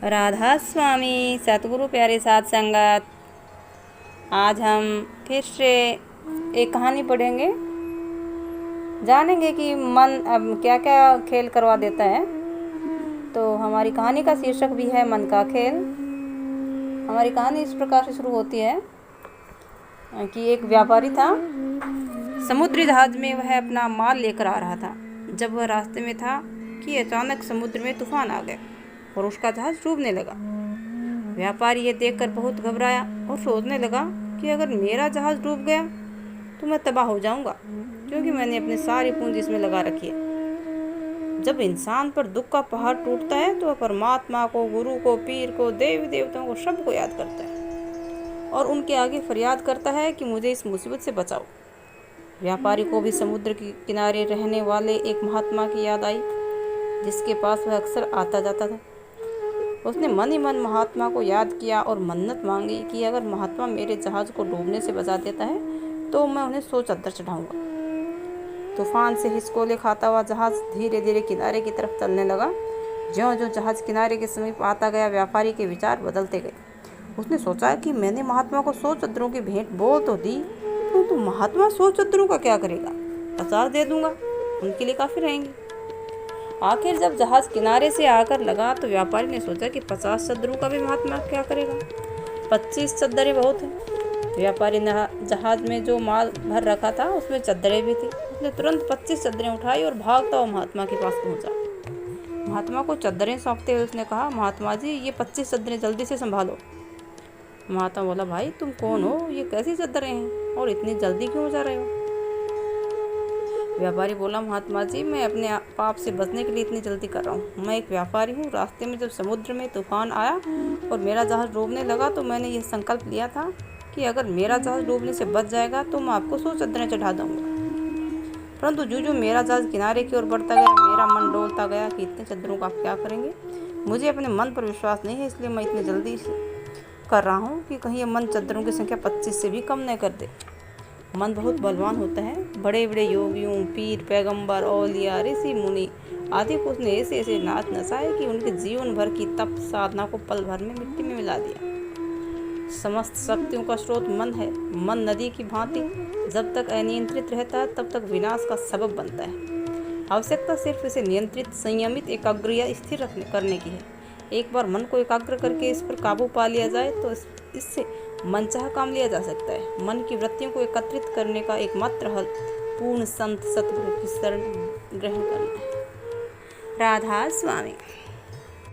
राधा स्वामी सतगुरु प्यारे साथ संगत। आज हम फिर से एक कहानी पढ़ेंगे, जानेंगे कि मन अब क्या क्या खेल करवा देता है। तो हमारी कहानी का शीर्षक भी है मन का खेल। हमारी कहानी इस प्रकार से शुरू होती है कि एक व्यापारी था। समुद्री जहाज में वह अपना माल लेकर आ रहा था। जब वह रास्ते में था कि अचानक समुद्र में तूफान आ गया और उसका जहाज डूबने लगा। व्यापारी ये देखकर बहुत घबराया और सोचने लगा कि अगर मेरा जहाज डूब गया तो मैं तबाह हो जाऊंगा, क्योंकि मैंने अपनी सारी पूंजी इसमें लगा रखी है। जब इंसान पर दुख का पहाड़ टूटता है तो वह परमात्मा को, गुरु को, पीर को, देवी देवताओं को, सबको याद करता है और उनके आगे फरियाद करता है कि मुझे इस मुसीबत से बचाओ। व्यापारी को भी समुद्र के किनारे रहने वाले एक महात्मा की याद आई, जिसके पास वह अक्सर आता जाता था। उसने मन ही मन महात्मा को याद किया और मन्नत मांगी कि अगर महात्मा मेरे जहाज को डूबने से बचा देता है तो मैं उन्हें 100 चद्दर चढ़ाऊंगा। तूफान से हिचकोले खाता हुआ जहाज धीरे धीरे किनारे की तरफ चलने लगा। ज्यों-ज्यों जहाज किनारे के समीप आता गया, व्यापारी के विचार बदलते गए। उसने सोचा कि मैंने महात्मा को 100 चद्दरों की भेंट बोल तो दी, तो महात्मा 100 चद्दरों का क्या करेगा? 50 दे दूंगा, उनके लिए काफ़ी रहेंगी। आखिर जब जहाज किनारे से आकर लगा तो व्यापारी ने सोचा कि 50 चद्दरों का भी महात्मा क्या करेगा? 25 चद्दरें बहुत हैं। व्यापारी ने जहाज में जो माल भर रखा था उसमें चद्दरें भी थी। उसने तुरंत 25 चद्दरें उठाई और भागता हुआ महात्मा के पास पहुंचा। महात्मा को चद्दरें सौंपते हुए उसने कहा, महात्मा जी, ये 25 चद्दरें जल्दी से संभालो। महात्मा बोला, भाई तुम कौन हो? ये कैसी चद्दरें हैं और इतनी जल्दी क्यों जा रहे हो? व्यापारी बोला, महात्मा जी, मैं अपने पाप से बचने के लिए इतनी जल्दी कर रहा हूँ। मैं एक व्यापारी हूँ। रास्ते में जब समुद्र में तूफान आया और मेरा जहाज डूबने लगा तो मैंने यह संकल्प लिया था कि अगर मेरा जहाज डूबने से बच जाएगा तो मैं आपको 100 चद्दरें चढ़ा दूँगा। परंतु जो मेरा जहाज किनारे की ओर बढ़ता गया, मेरा मन डोलता गया कि इतने चद्दरों का आप क्या करेंगे। मुझे अपने मन पर विश्वास नहीं है, इसलिए मैं इतनी जल्दी कर रहा हूँ कि कहीं ये मन चद्दरों की संख्या 25 से भी कम न कर दे। मन बहुत बलवान होता है। बड़े बड़े योगियों, पीर, पैगंबर, औलिया, ऋषि, मुनि आदि को उसने ऐसे ऐसे नाच नचाए कि उनके जीवन भर की तप साधना को पल भर में मिट्टी में मिला दिया। समस्त शक्तियों का स्रोत मन है। मन नदी की भांति जब तक अनियंत्रित रहता है तब तक विनाश का सबब बनता है। आवश्यकता सिर्फ इसे नियंत्रित, संयमित, एकाग्र या स्थिर करने की है। एक बार मन को एकाग्र करके इस पर काबू पा लिया जाए तो इससे मनचाहा काम लिया जा सकता है। मन की वृत्तियों को एकत्रित करने का एकमात्र हल पूर्ण संत सतगुरु की शरण ग्रहण करना है। राधा स्वामी।